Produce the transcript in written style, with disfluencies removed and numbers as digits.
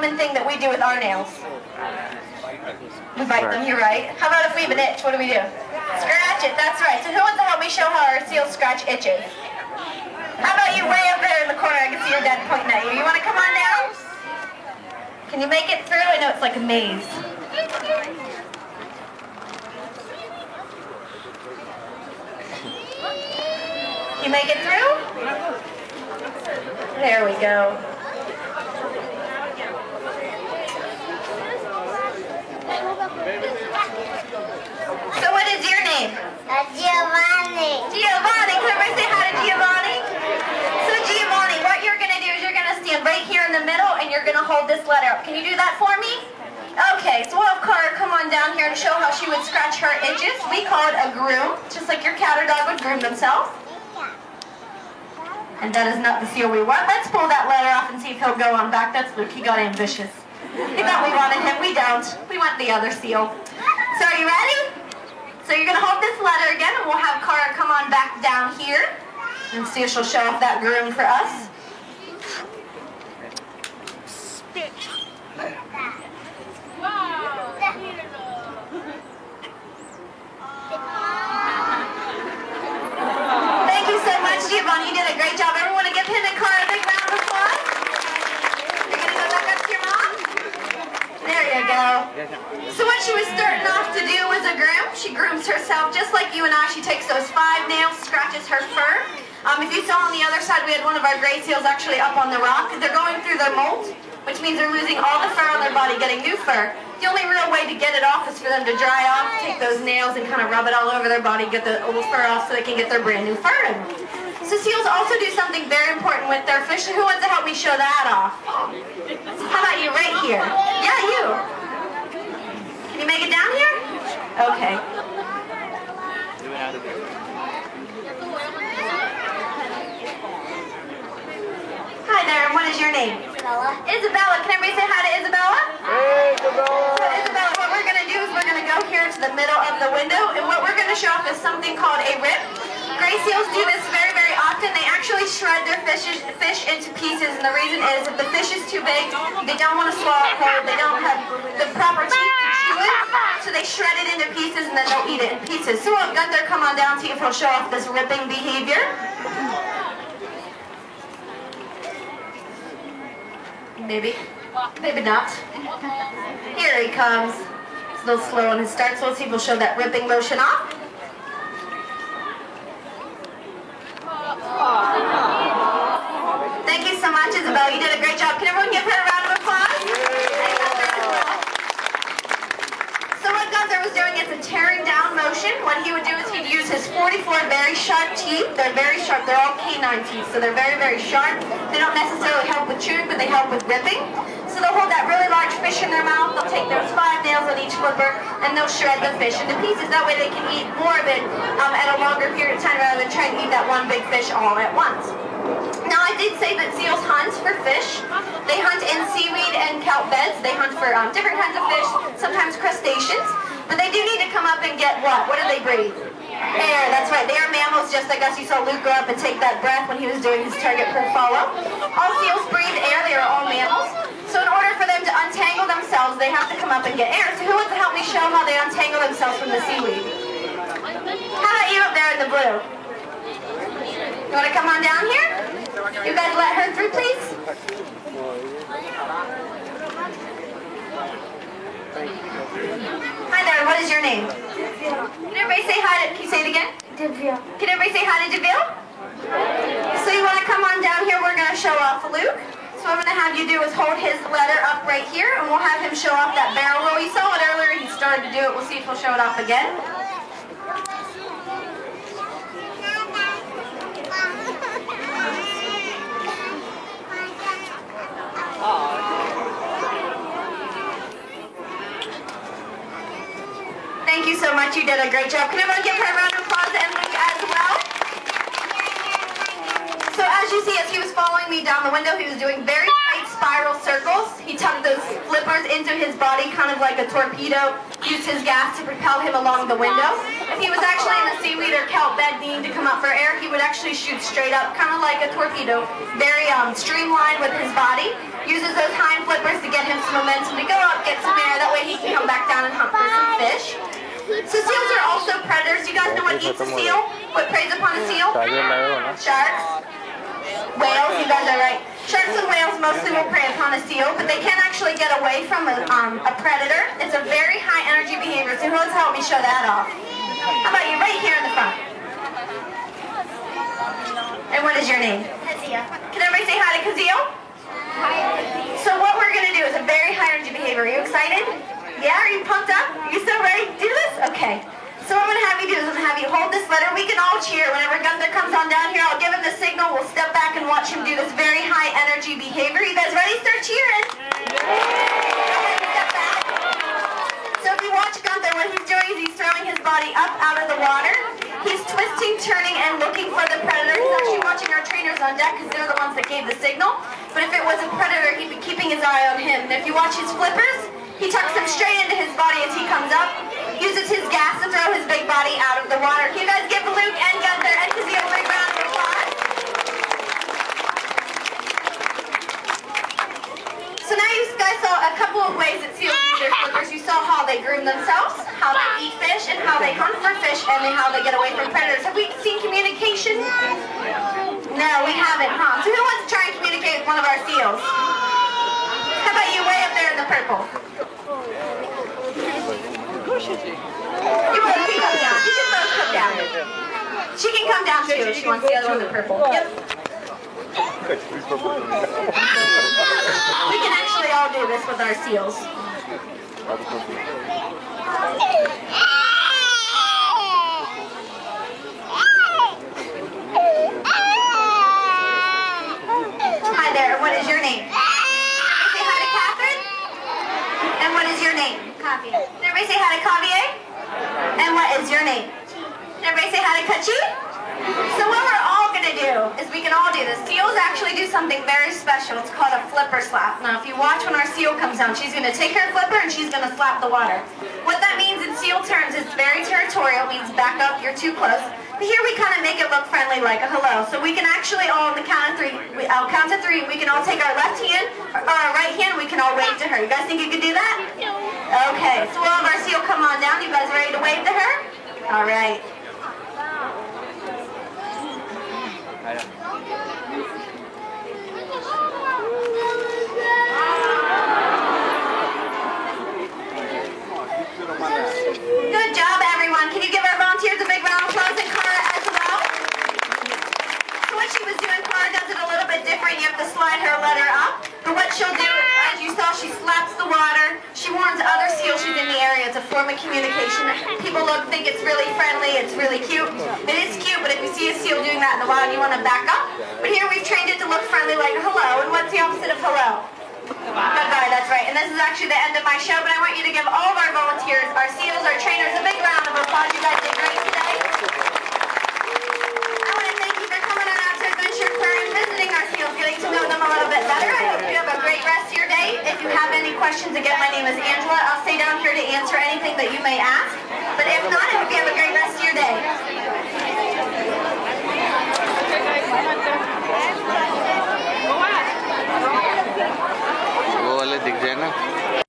common thing that we do with our nails? We bite them, you're right. How about if we have an itch, what do we do? Scratch it, that's right. So who wants to help me show how our seals scratch itches? How about you way up there in the corner? I can see your dad pointing at you. You want to come on down? Can you make it through? I know it's like a maze. You make it through? There we go. So what is your name? Giovanni. Giovanni. Can everybody say hi to Giovanni? So Giovanni, what you're going to do is you're going to stand right here in the middle and you're going to hold this letter up. Can you do that for me? Okay, so we'll have Cara come on down here to show how she would scratch her itches. We call it a groom, just like your cat or dog would groom themselves. And that is not the seal we want. Let's pull that letter off and see if he'll go on back. That's Luke. He got ambitious. He thought we wanted him. We don't. We want the other seal. So are you ready? So you're going to hold this letter again, and we'll have Cara come on back down here and see if she'll show off that groom for us. Thank you so much, Giovanni. You did a great job. Everyone give him and Cara a big round of applause. You're going to go back up to your mom? There you go. So what she was starting off to do was a groom. She grooms herself just like you and I. She takes those 5 nails, scratches her fur. If you saw on the other side, we had one of our gray seals actually up on the rock. They're going through their molt, which means they're losing all the fur on their body, getting new fur. The only real way to get it off is for them to dry off, take those nails and kind of rub it all over their body, get the old fur off so they can get their brand new fur in. So seals also do something very important with their fish. Who wants to help me show that off? How about you right here? Yeah, you. Can you make it down here? Okay. Hi there, and what is your name? Isabella. Isabella. Can everybody say hi to Isabella? Hey, Isabella. So Isabella, what we're going to do is we're going to go here to the middle of the window, and what we're going to show off is something called a rip. Gray seals do this very, very often. They actually shred their fish into pieces, and the reason is if the fish is too big, they don't want to swallow it whole, they don't have the proper teeth to chew it, so they shred it into pieces and then they'll eat it in pieces. So we'll have Gunther come on down, see if he'll show off this ripping behavior. Maybe. Maybe not. Here he comes. It's a little slow on his start, so let's see if he'll show that ripping motion off. Thank you so much, Isabel. You did a great job. Can everyone give her a round of applause? So what Gunther was doing is a tearing down motion. What he would do is he'd use his 44 very sharp teeth. They're very sharp. They're all canine teeth, so they're very, very sharp. They don't necessarily help with chewing, but they help with ripping. So they'll hold that really large fish in their mouth. They'll take those 5 nails on each flipper, and they'll shred the fish into pieces. That way they can eat more of it at a longer period of time rather than trying to eat that one big fish all at once. Now I did say that seals hunt for fish. They hunt in seaweed and kelp beds. They hunt for different kinds of fish, sometimes crustaceans. But they do need to come up and get what? What do they breathe? Air, that's right. They are mammals just like us. You saw Luke go up and take that breath when he was doing his target pull follow. All seals breathe air. They are all mammals. So in order for them to untangle themselves, they have to come up and get air. So who wants to help me show how they untangle themselves from the seaweed? How about you up there in the blue? You want to come on down here? You guys let her through, please? Hi there, what is your name? Can everybody say hi to, can you say it again? Deville. Can everybody say hi to Deville? So you want to come on down here, we're going to show off Luke. So what I'm going to have you do is hold his letter up right here, and we'll have him show off that barrel roll. You saw it earlier, he started to do it. We'll see if he'll show it off again. Thank you so much. You did a great job. Can everyone give her a round of applause and Luke as well? So as you see, as he was following me down the window, he was doing very tight spiral circles. He tucked those flippers into his body, kind of like a torpedo, used his gas to propel him along the window. If he was actually in a seaweed or kelp bed needing to come up for air, he would actually shoot straight up, kind of like a torpedo, very streamlined with his body. Uses those hind flippers to get him some momentum to go up, get some air, that way he can come back down and hunt for some fish. So seals are also predators. You guys know what eats a seal? What preys upon a seal? Sharks. Whales, you guys are right. Sharks and whales mostly will prey upon a seal, but they can actually get away from a predator. It's a very high energy behavior, so who wants to help me show that off? How about you right here in the front? And what is your name? Kazia. Can everybody say hi to Kazio? So what we're going to do is a very high energy behavior. Are you excited? Yeah? Are you pumped up? Are you so ready to do this? Okay. So what I'm going to have you do is I'm going to have you hold this letter. We can all cheer. Whenever Gunther comes on down here, I'll give him the signal. We'll step back and watch him do this very high energy behavior. You guys ready? Start cheering. Step back. So if you watch Gunther, what he's doing is he's throwing his body up out of the water. He's twisting, turning, and looking for the predator. He's actually watching our trainers on deck because they're the ones that gave the signal. But if it was a predator, he'd be keeping his eye on him. And if you watch his flippers, he tucks them straight into his body as he comes up, uses his gas to throw his big body out of the water. Can you guys give Luke and Gunther and Kazia a big round of applause? So now you guys saw a couple of ways that seals use their flippers. You saw how they groom themselves, how they eat fish, and how they hunt for fish, and how they get away from predators. Have we seen communication? No, we haven't, huh? So who wants to try and communicate with one of our seals? How about you way up there in the purple? You both can come down. You can both come down. She can come down too if she wants the other one in the purple. Yep. We can actually all do this with our seals. Hi there, what is your name? Say hi to Catherine. And what is your name? Kavia. Everybody say hi to Kavia. And what is your name? Everybody say hi to Kachi. So what we're all going to do is we can all do this. Seals actually do something very special. It's called a flipper slap. Now if you watch when our seal comes down, she's going to take her flipper and she's going to slap the water. What that means in seal terms is very territorial, means back up, you're too close. But here we kind of make it look friendly like a hello. So we can actually all on the count of three, I'll count to three, we can all take our left hand or our right hand, we can all wave to her. You guys think you can do that? Okay, so we'll have our seal come on down. You guys ready to wave to her? All right. Good job, everyone. Can you give our volunteers a big round of applause and Cara as well? So what she was doing, Cara does it a little bit different. You have to slide her letter up. But what she'll do, as you saw, she slaps the water. She warns other seals she's in the area. It's a form of communication. People think it's really friendly. It's really cute. It is cute, but if you see a seal doing that in the wild, you want to back up. But here we've trained it to look friendly like a hello. And what's the opposite of hello? Goodbye, that's right. And this is actually the end of my show, but I want you to give all of our volunteers, our seals, our trainers, a big round of applause. You guys did great today. I want to thank you for coming on out to Adventure Aquarium, visiting our seals, getting to know them a little bit better. I hope you have a great rest of your day. If you have any questions, again, my name is Angela. I'll stay down here to answer anything that you may ask. But if not, I hope you have a great rest of your day. वो वाले दिख जाए ना।